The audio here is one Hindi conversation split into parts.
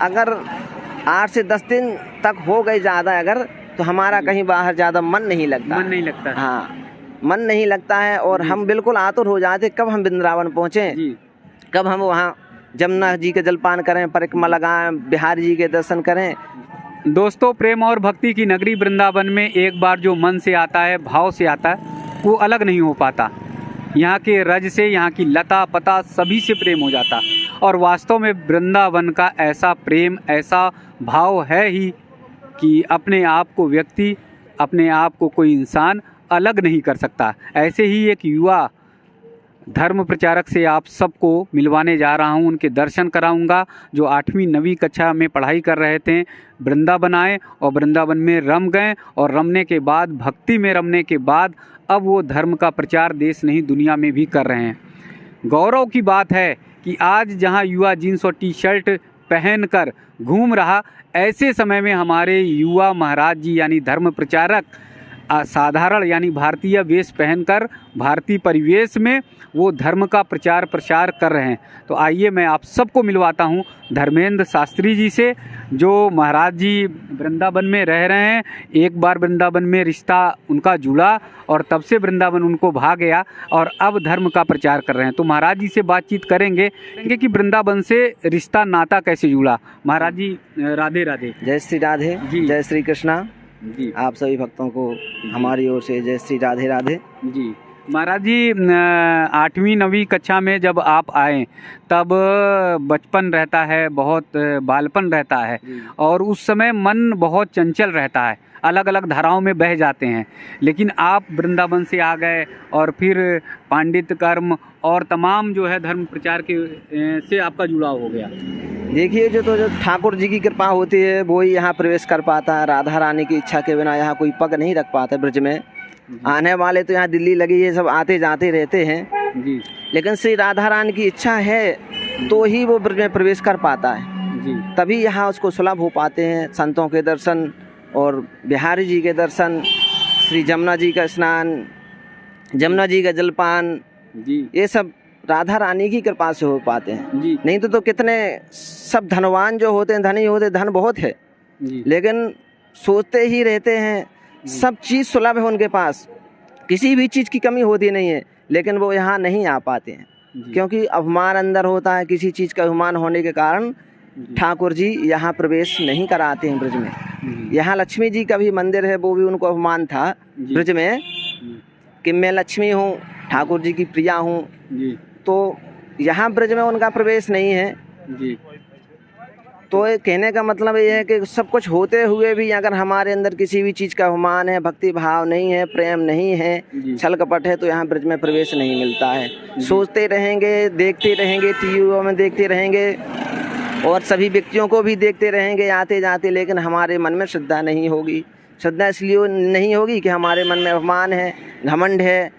अगर 8 से 10 दिन तक हो गए ज़्यादा अगर, तो हमारा कहीं बाहर ज़्यादा मन नहीं लगता। हाँ, मन नहीं लगता है और हम बिल्कुल आतुर हो जाते कब हम वृंदावन पहुँचें, कब हम वहाँ जमुना जी के जलपान करें, परिक्रमा लगाएं, बिहारी जी के दर्शन करें। दोस्तों, प्रेम और भक्ति की नगरी वृंदावन में एक बार जो मन से आता है, भाव से आता है, वो अलग नहीं हो पाता। यहाँ के रज से, यहाँ की लता पता सभी से प्रेम हो जाता। और वास्तव में वृंदावन का ऐसा प्रेम, ऐसा भाव है ही कि अपने आप को व्यक्ति, अपने आप को कोई इंसान अलग नहीं कर सकता। ऐसे ही एक युवा धर्म प्रचारक से आप सबको मिलवाने जा रहा हूं, उनके दर्शन कराऊंगा, जो 8वीं 9वीं कक्षा में पढ़ाई कर रहे थे, वृंदावन आए और वृंदावन में रम गए, और रमने के बाद, भक्ति में रमने के बाद अब वो धर्म का प्रचार देश नहीं दुनिया में भी कर रहे हैं। गौरव की बात है कि आज जहां युवा जीन्स और टी शर्ट पहनकर घूम रहा, ऐसे समय में हमारे युवा महाराज जी यानी धर्म प्रचारक साधारण यानी भारतीय वेश पहनकर भारतीय परिवेश में वो धर्म का प्रचार प्रसार कर रहे हैं। तो आइए मैं आप सबको मिलवाता हूँ धर्मेंद्र शास्त्री जी से, जो महाराज जी वृंदावन में रह रहे हैं। एक बार वृंदावन में रिश्ता उनका जुड़ा और तब से वृंदावन उनको भा गया और अब धर्म का प्रचार कर रहे हैं। तो महाराज जी से बातचीत करेंगे कि वृंदावन से रिश्ता नाता कैसे जुड़ा। महाराज जी राधे राधे। जय श्री राधे जी। जय श्री कृष्णा जी। आप सभी भक्तों को हमारी ओर से जय श्री राधे राधे जी। महाराज जी 8वीं 9वीं कक्षा में जब आप आए तब बचपन रहता है, बहुत बालपन रहता है और उस समय मन बहुत चंचल रहता है, अलग अलग धाराओं में बह जाते हैं। लेकिन आप वृंदावन से आ गए और फिर पांडित कर्म और तमाम जो है धर्म प्रचार के से आपका जुड़ाव हो गया। देखिए, जो ठाकुर जी की कृपा होती है वो ही यहाँ प्रवेश कर पाता है। राधा रानी की इच्छा के बिना यहाँ कोई पग नहीं रख पाता ब्रज में। आने वाले तो यहाँ दिल्ली लगी है, सब आते जाते रहते हैं जी। लेकिन श्री राधा रानी की इच्छा है तो ही वो ब्रज में प्रवेश कर पाता है जी। तभी यहाँ उसको सुलभ हो पाते हैं संतों के दर्शन और बिहारी जी के दर्शन, श्री जमुना जी का स्नान, जमुना जी का जलपान जी, ये सब राधा रानी की कृपा से हो पाते हैं जी। नहीं तो कितने सब धनवान जो होते हैं, धनी होते, धन बहुत है जी, लेकिन सोचते ही रहते हैं, सब चीज़ सुलभ है उनके पास, किसी भी चीज़ की कमी होती नहीं है, लेकिन वो यहाँ नहीं आ पाते हैं क्योंकि अभिमान अंदर होता है। किसी चीज़ का अभिमान होने के कारण ठाकुर जी यहाँ प्रवेश नहीं कराते हैं ब्रज में। यहाँ लक्ष्मी जी का भी मंदिर है, वो भी उनको अभिमान था ब्रज में कि मैं लक्ष्मी हूँ, ठाकुर जी की प्रिया हूँ, तो यहाँ ब्रज में उनका प्रवेश नहीं है जी। तो कहने का मतलब ये है कि सब कुछ होते हुए भी अगर हमारे अंदर किसी भी चीज़ का अभिमान है, भक्ति भाव नहीं है, प्रेम नहीं है, छल कपट है, तो यहाँ ब्रज में प्रवेश नहीं मिलता है। सोचते रहेंगे, देखते रहेंगे, टीवी में देखते रहेंगे और सभी व्यक्तियों को भी देखते रहेंगे आते जाते, लेकिन हमारे मन में श्रद्धा नहीं होगी। श्रद्धा इसलिए नहीं होगी कि हमारे मन में अभिमान है, घमंड है,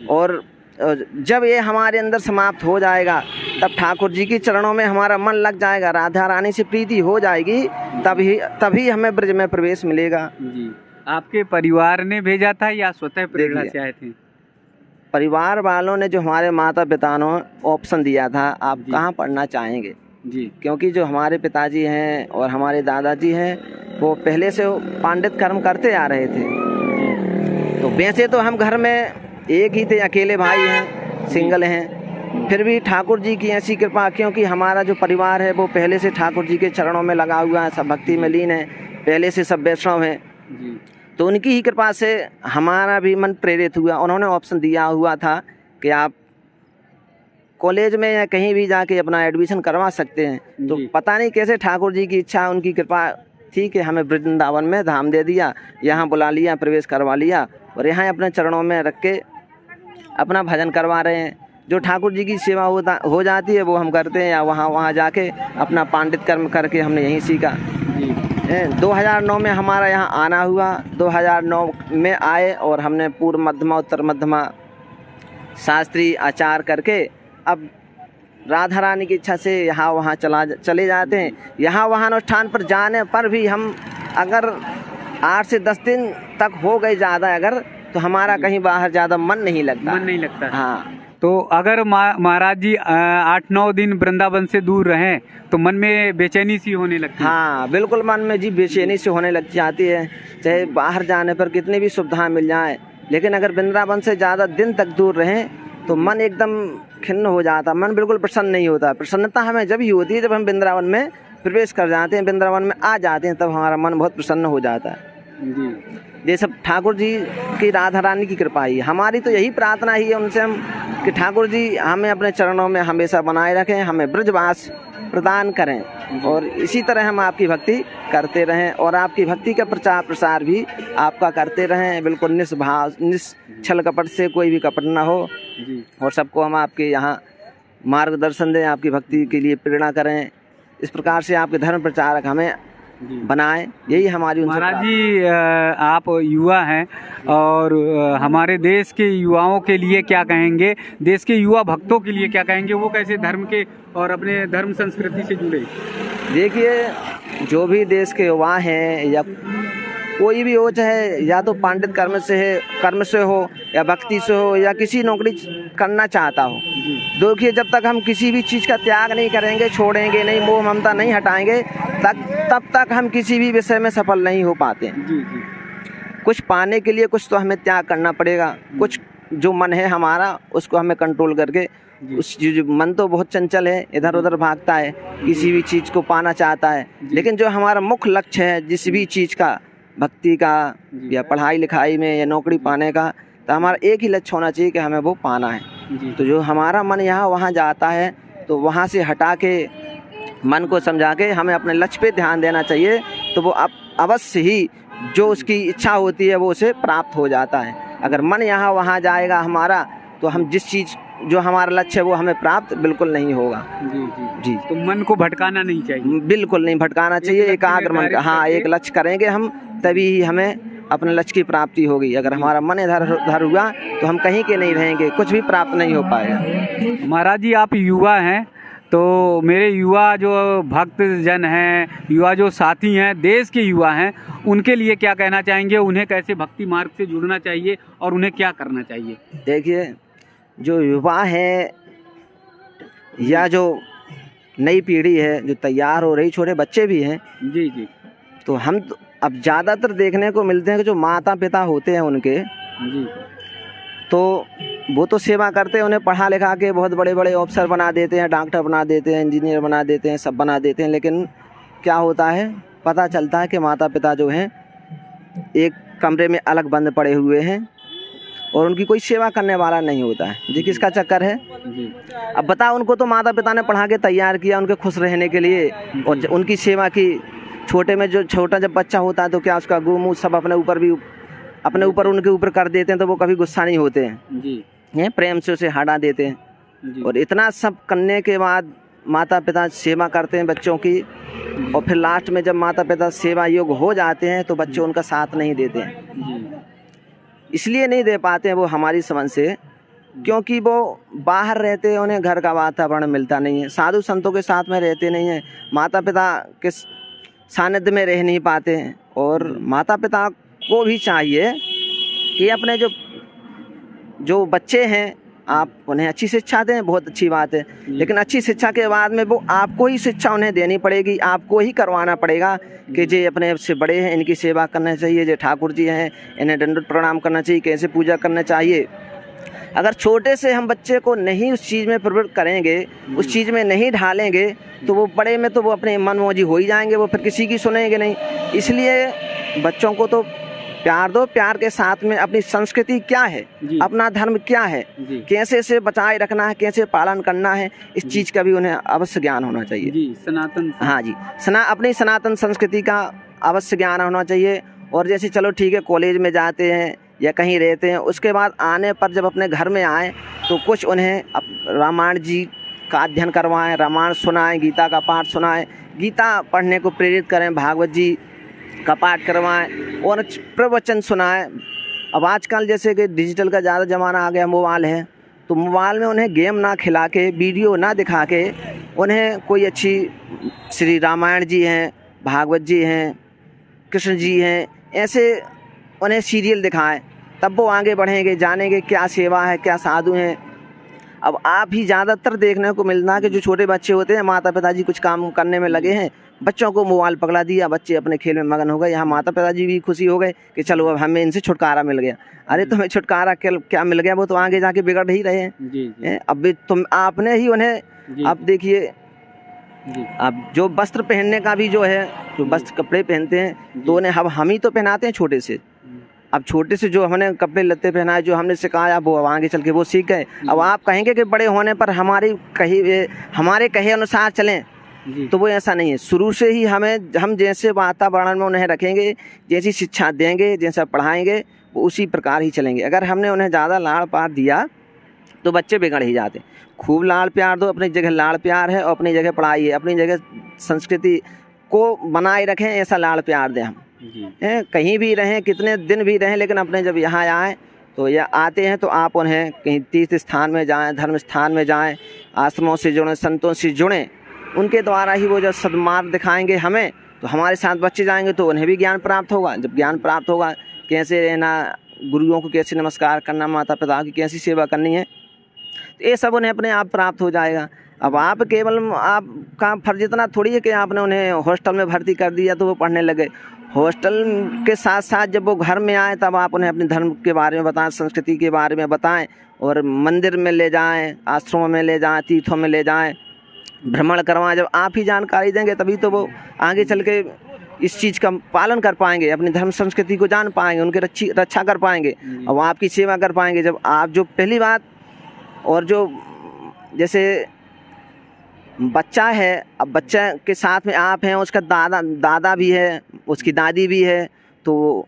और जब ये हमारे अंदर समाप्त हो जाएगा तब ठाकुर जी के चरणों में हमारा मन लग जाएगा, राधा रानी से प्रीति हो जाएगी, तभी हमें ब्रज में प्रवेश मिलेगा जी। आपके परिवार ने भेजा था या स्वतः प्रेरणा से आए थे? परिवार वालों ने, जो हमारे माता पिता ने ऑप्शन दिया था, आप कहाँ पढ़ना चाहेंगे जी। क्योंकि जो हमारे पिताजी हैं और हमारे दादाजी हैं वो पहले से पांडित कर्म करते आ रहे थे। तो वैसे तो हम घर में एक ही थे, अकेले भाई हैं, सिंगल हैं, फिर भी ठाकुर जी की ऐसी कृपा, क्योंकि हमारा जो परिवार है वो पहले से ठाकुर जी के चरणों में लगा हुआ है, सब भक्ति में लीन है, पहले से सब वैष्णव हैं, तो उनकी ही कृपा से हमारा भी मन प्रेरित हुआ। उन्होंने ऑप्शन दिया हुआ था कि आप कॉलेज में या कहीं भी जाके अपना एडमिशन करवा सकते हैं। तो पता नहीं कैसे ठाकुर जी की इच्छा, उनकी कृपा थी कि हमें वृंदावन में धाम दे दिया, यहाँ बुला लिया, प्रवेश करवा लिया और यहाँ अपने चरणों में रख के अपना भजन करवा रहे हैं। जो ठाकुर जी की सेवा हो जाती है वो हम करते हैं, या वहाँ जाके अपना पांडित कर्म करके हमने यहीं सीखा। 2009 में हमारा यहाँ आना हुआ, 2009 में आए और हमने पूर्व मध्यमा, उत्तर मध्यमा, शास्त्री, आचार करके अब राधा रानी की इच्छा से यहाँ वहाँ चले जाते हैं। यहाँ वहाँ अनुष्ठान पर जाने पर भी हम अगर 8 से 10 दिन तक हो गए ज़्यादा अगर, तो हमारा कहीं बाहर ज़्यादा मन नहीं लगता। हाँ, तो अगर महाराज जी 8-9 दिन वृंदावन से दूर रहें तो मन में बेचैनी सी होने लगती है। हाँ बिल्कुल, मन में जी बेचैनी से होने लग जाती है। चाहे बाहर जाने पर कितनी भी सुविधाएं मिल जाए, लेकिन अगर वृंदावन से ज़्यादा दिन तक दूर रहें तो मन एकदम खिन्न हो जाता, मन बिल्कुल प्रसन्न नहीं होता। प्रसन्नता हमें जब ही होती है जब हम वृंदावन में प्रवेश कर जाते हैं, वृंदावन में आ जाते हैं, तब हमारा मन बहुत प्रसन्न हो जाता है जी। ये सब ठाकुर जी की, राधा रानी की कृपा ही। हमारी तो यही प्रार्थना ही है उनसे हम कि ठाकुर जी हमें अपने चरणों में हमेशा बनाए रखें, हमें ब्रजवास प्रदान करें और इसी तरह हम आपकी भक्ति करते रहें और आपकी भक्ति का प्रचार प्रसार भी आपका करते रहें, बिल्कुल निष्भाव निश्छल कपट से, कोई भी कपट ना हो जी। और सबको हम आपके यहाँ मार्गदर्शन दें, आपकी भक्ति के लिए प्रेरणा करें। इस प्रकार से आपके धर्म प्रचारक हमें बनाएं, यही हमारी उनसे महाराज जी आप युवा हैं और हमारे देश के युवाओं के लिए क्या कहेंगे, देश के युवा भक्तों के लिए क्या कहेंगे, वो कैसे धर्म के और अपने धर्म संस्कृति से जुड़े? देखिए, जो भी देश के युवा हैं या कोई भी हो, चाहे या तो पंडित कर्म से हो या भक्ति से हो या किसी नौकरी करना चाहता हो, देखिए जब तक हम किसी भी चीज़ का त्याग नहीं करेंगे, छोड़ेंगे नहीं, मोह ममता नहीं हटाएंगे, तब तक हम किसी भी विषय में सफल नहीं हो पाते। कुछ पाने के लिए कुछ तो हमें त्याग करना पड़ेगा, कुछ जो मन है हमारा उसको हमें कंट्रोल करके, उस जो मन तो बहुत चंचल है, इधर उधर भागता है, किसी भी चीज़ को पाना चाहता है, लेकिन जो हमारा मुख्य लक्ष्य है जिस भी चीज़ का, भक्ति का या पढ़ाई लिखाई में या नौकरी पाने का, तो हमारा एक ही लक्ष्य होना चाहिए कि हमें वो पाना है। तो जो हमारा मन यहाँ वहाँ जाता है तो वहाँ से हटा के मन को समझा के हमें अपने लक्ष्य पे ध्यान देना चाहिए, तो वो अवश्य ही जो उसकी इच्छा होती है वो उसे प्राप्त हो जाता है। अगर मन यहाँ वहाँ जाएगा हमारा, तो हम जिस चीज़ जो हमारा लक्ष्य है वो हमें प्राप्त बिल्कुल नहीं होगा। जी। तो मन को भटकाना नहीं चाहिए, बिल्कुल नहीं भटकाना चाहिए, एकाग्र मन का, हाँ एक लक्ष्य करेंगे हम तभी ही हमें अपने लक्ष्य की प्राप्ति होगी। अगर हमारा मन इधर हुआ तो हम कहीं के नहीं रहेंगे, कुछ भी प्राप्त नहीं हो पाएगा। महाराज जी आप युवा हैं, तो मेरे युवा जो भक्त जन हैं, युवा जो साथी हैं, देश के युवा हैं, उनके लिए क्या कहना चाहेंगे, उन्हें कैसे भक्ति मार्ग से जुड़ना चाहिए और उन्हें क्या करना चाहिए? देखिए, जो युवा है या जो नई पीढ़ी है जो तैयार हो रही, छोटे बच्चे भी हैं जी, तो हम तो अब ज़्यादातर देखने को मिलते हैं कि जो माता पिता होते हैं उनके जी, तो वो तो सेवा करते हैं, उन्हें पढ़ा लिखा के बहुत बड़े बड़े अफसर बना देते हैं, डॉक्टर बना देते हैं, इंजीनियर बना देते हैं, सब बना देते हैं, लेकिन क्या होता है, पता चलता है कि माता पिता जो हैं एक कमरे में अलग बंद पड़े हुए हैं और उनकी कोई सेवा करने वाला नहीं होता है। जी, किसका चक्कर है? अब बताओ, उनको तो माता पिता ने पढ़ा के तैयार किया उनके खुश रहने के लिए और उनकी सेवा की। छोटा जब बच्चा होता है तो क्या उसका गू मुँह सब अपने ऊपर उनके ऊपर कर देते हैं, तो वो कभी गुस्सा नहीं होते हैं जी, प्रेम से उसे हटा देते हैं जी। और इतना सब करने के बाद माता पिता सेवा करते हैं बच्चों की, और फिर लास्ट में जब माता पिता सेवा योग्य हो जाते हैं तो बच्चे उनका साथ नहीं देते हैं। इसलिए नहीं दे पाते हैं वो हमारी समझ से, क्योंकि वो बाहर रहते हैं, उन्हें घर का वातावरण मिलता नहीं है, साधु संतों के साथ में रहते नहीं हैं, माता पिता के सानिध्य में रह नहीं पाते हैं। और माता पिता को भी चाहिए कि अपने जो बच्चे हैं आप उन्हें अच्छी शिक्षा दें, बहुत अच्छी बात है, लेकिन अच्छी शिक्षा के बाद में वो आपको ही शिक्षा उन्हें देनी पड़ेगी, आपको ही करवाना पड़ेगा कि जे अपने से बड़े हैं इनकी सेवा करना चाहिए, जो ठाकुर जी हैं इन्हें दंडवत प्रणाम करना चाहिए, कैसे पूजा करना चाहिए। अगर छोटे से हम बच्चे को नहीं उस चीज़ में प्रवृत्त करेंगे, उस चीज़ में नहीं ढालेंगे, तो वो बड़े में तो वो अपने मनमौजी हो ही जाएंगे, वो फिर किसी की सुनेंगे नहीं। इसलिए बच्चों को तो प्यार दो, प्यार के साथ में अपनी संस्कृति क्या है, अपना धर्म क्या है, कैसे से बचाए रखना है, कैसे पालन करना है, इस चीज़ का भी उन्हें अवश्य ज्ञान होना चाहिए जी। सनातन, हाँ जी, अपनी सनातन संस्कृति का अवश्य ज्ञान होना चाहिए। और जैसे चलो ठीक है, कॉलेज में जाते हैं या कहीं रहते हैं, उसके बाद आने पर जब अपने घर में आए तो कुछ उन्हें रामायण जी का अध्ययन करवाएं, रामायण सुनाएं, गीता का पाठ सुनाएं, गीता पढ़ने को प्रेरित करें, भागवत जी का पाठ करवाएं और प्रवचन सुनाएं। अब आजकल जैसे कि डिजिटल का ज़्यादा ज़माना आ गया, मोबाइल है, तो मोबाइल में उन्हें गेम ना खिला के, वीडियो ना दिखा के, उन्हें कोई अच्छी श्री रामायण जी हैं, भागवत जी हैं, कृष्ण जी हैं, ऐसे उन्हें सीरियल दिखाएं, तब वो आगे बढ़ेंगे, जानेंगे क्या सेवा है, क्या साधु हैं। अब आप ही ज़्यादातर देखने को मिलना है कि जो छोटे बच्चे होते हैं, माता पिताजी कुछ काम करने में लगे हैं, बच्चों को मोबाइल पकड़ा दिया, बच्चे अपने खेल में मगन हो गए। यहाँ माता पिताजी भी खुशी हो गए कि चलो अब हमें इनसे छुटकारा मिल गया। अरे तुम्हें छुटकारा क्या मिल गया, वो तो आगे जाके बिगड़ ही रहे हैं। अब भी तुम आपने ही उन्हें, अब देखिए अब जो वस्त्र पहनने का भी जो है, जो वस्त्र कपड़े पहनते हैं तो उन्हें अब हम ही तो पहनाते हैं छोटे से। अब छोटे से जो हमने कपड़े लत्ते पहनाए, जो हमने सिखाया, वो अब आगे चल के वो सीख गए। अब आप कहेंगे कि बड़े होने पर हमारे कहे अनुसार चलें, तो वो ऐसा नहीं है। शुरू से ही हम जैसे वातावरण में उन्हें रखेंगे, जैसी शिक्षा देंगे, जैसा पढ़ाएंगे, वो उसी प्रकार ही चलेंगे। अगर हमने उन्हें ज़्यादा लाड़ प्यार दिया तो बच्चे बिगड़ ही जाते। खूब लाड़ प्यार दो, अपनी जगह लाड़ प्यार है और अपनी जगह पढ़ाई है, अपनी जगह संस्कृति को बनाए रखें, ऐसा लाड़ प्यार दें हम। कहीं भी रहें, कितने दिन भी रहें, लेकिन अपने जब यहाँ आएँ तो या आते हैं तो आप उन्हें कहीं तीर्थ स्थान में जाएं, धर्म स्थान में जाएं, आश्रमों से जुड़ें, संतों से जुड़ें। उनके द्वारा ही वो जब सद्मार्ग दिखाएंगे हमें, तो हमारे साथ बच्चे जाएंगे तो उन्हें भी ज्ञान प्राप्त होगा। जब ज्ञान प्राप्त होगा, कैसे रहना, गुरुओं को कैसे नमस्कार करना, माता पिता की कैसी सेवा करनी है, तो ये सब उन्हें अपने आप प्राप्त हो जाएगा। अब आप केवल, आपका फर्ज इतना थोड़ी है कि आपने उन्हें हॉस्टल में भर्ती कर दिया तो वो पढ़ने लगे। हॉस्टल के साथ साथ जब वो घर में आए तब आप उन्हें अपने धर्म के बारे में बताएं, संस्कृति के बारे में बताएं, और मंदिर में ले जाएं, आश्रमों में ले जाएं, तीर्थों में ले जाएं, भ्रमण करवाएं। जब आप ही जानकारी देंगे तभी तो वो आगे चल के इस चीज़ का पालन कर पाएंगे, अपनी धर्म संस्कृति को जान पाएंगे, उनकी रक्षा कर पाएंगे और वो आपकी सेवा कर पाएंगे। जब आप, जो पहली बात, और जो जैसे बच्चा है, अब बच्चे के साथ में आप हैं, उसका दादा भी है, उसकी दादी भी है, तो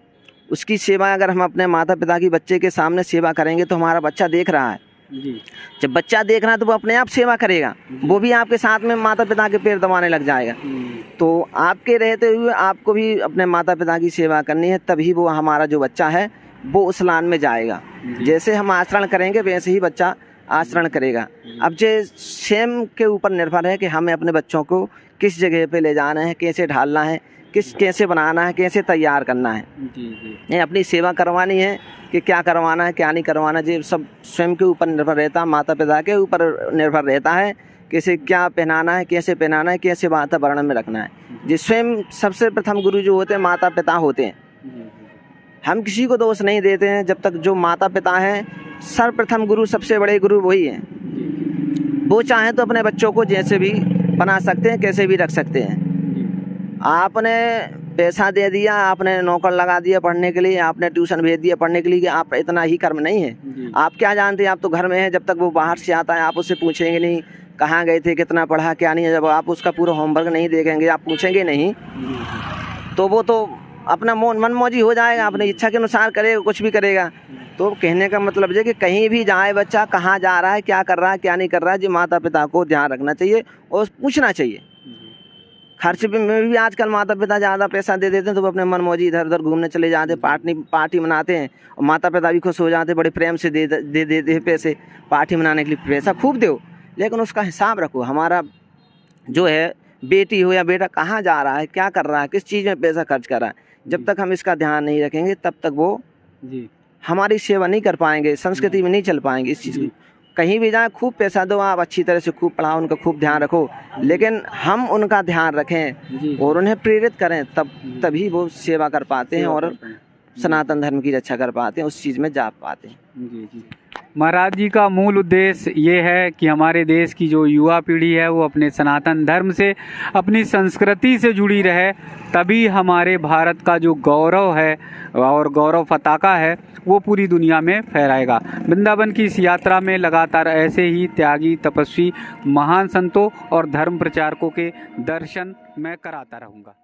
उसकी सेवा अगर हम अपने माता पिता की बच्चे के सामने सेवा करेंगे तो हमारा बच्चा देख रहा है। जब बच्चा देख रहा है तो वो अपने आप सेवा करेगा, वो भी आपके साथ में माता पिता के पैर दबाने लग जाएगा। तो आपके रहते हुए आपको भी अपने माता पिता की सेवा करनी है, तभी वो हमारा जो बच्चा है वो उस लाइन में जाएगा। जैसे हम आचरण करेंगे वैसे ही बच्चा आचरण करेगा। अब जो स्वयं के ऊपर निर्भर है कि हमें अपने बच्चों को किस जगह पे ले जाना है, कैसे ढालना है, कैसे बनाना है, कैसे तैयार करना है। ये अपनी सेवा करवानी है कि क्या करवाना है, क्या नहीं करवाना, ये सब स्वयं के ऊपर निर्भर रहता है, माता पिता के ऊपर निर्भर रहता है, कैसे क्या पहनाना है, कैसे पहनाना है, कैसे वातावरण में रखना है। ये स्वयं सबसे प्रथम गुरु जो होते हैं माता पिता होते हैं। हम किसी को दोष नहीं देते हैं, जब तक जो माता पिता हैं, सर्वप्रथम गुरु, सबसे बड़े गुरु वही हैं। वो चाहें तो अपने बच्चों को जैसे भी बना सकते हैं, कैसे भी रख सकते हैं। आपने पैसा दे दिया, आपने नौकर लगा दिया पढ़ने के लिए, आपने ट्यूशन भेज दिया पढ़ने के लिए, कि आप इतना ही कर्म नहीं है। आप क्या जानते हैं, आप तो घर में हैं, जब तक वो बाहर से आता है आप उससे पूछेंगे नहीं कहाँ गए थे, कितना पढ़ा, क्या नहीं है। जब आप उसका पूरा होमवर्क नहीं देखेंगे, आप पूछेंगे नहीं, तो वो तो अपना मनमौजी हो जाएगा, अपनी इच्छा के अनुसार करेगा, कुछ भी करेगा। तो कहने का मतलब है कि कहीं भी जाए बच्चा, कहाँ जा रहा है, क्या कर रहा है, क्या नहीं कर रहा है, जो माता पिता को ध्यान रखना चाहिए और पूछना चाहिए। खर्च में भी आजकल माता पिता ज़्यादा पैसा दे देते हैं, तो वो अपने मनमौजी इधर उधर घूमने चले जाते हैं, पार्टी मनाते हैं, और माता पिता भी खुश हो जाते हैं, बड़े प्रेम से दे देते पैसे पार्टी मनाने के लिए। पैसा खूब दो, लेकिन उसका हिसाब रखो। हमारा जो है बेटी हो या बेटा कहाँ जा रहा है, क्या कर रहा है, किस चीज़ में पैसा खर्च कर रहा है, जब तक हम इसका ध्यान नहीं रखेंगे तब तक वो हमारी सेवा नहीं कर पाएंगे, संस्कृति में नहीं चल पाएंगे। इस चीज़ की कहीं भी जाए, खूब पैसा दो, आप अच्छी तरह से खूब पढ़ाओ, उनका खूब ध्यान रखो, लेकिन हम उनका ध्यान रखें और उन्हें प्रेरित करें, तभी वो सेवा कर पाते हैं और सनातन धर्म की रक्षा कर पाते हैं, उस चीज़ में जा पाते हैं। महाराज जी का मूल उद्देश्य ये है कि हमारे देश की जो युवा पीढ़ी है वो अपने सनातन धर्म से, अपनी संस्कृति से जुड़ी रहे, तभी हमारे भारत का जो गौरव है और गौरव पताका है वो पूरी दुनिया में फहराएगा। वृंदावन की इस यात्रा में लगातार ऐसे ही त्यागी, तपस्वी, महान संतों और धर्म प्रचारकों के दर्शन मैं कराता रहूँगा।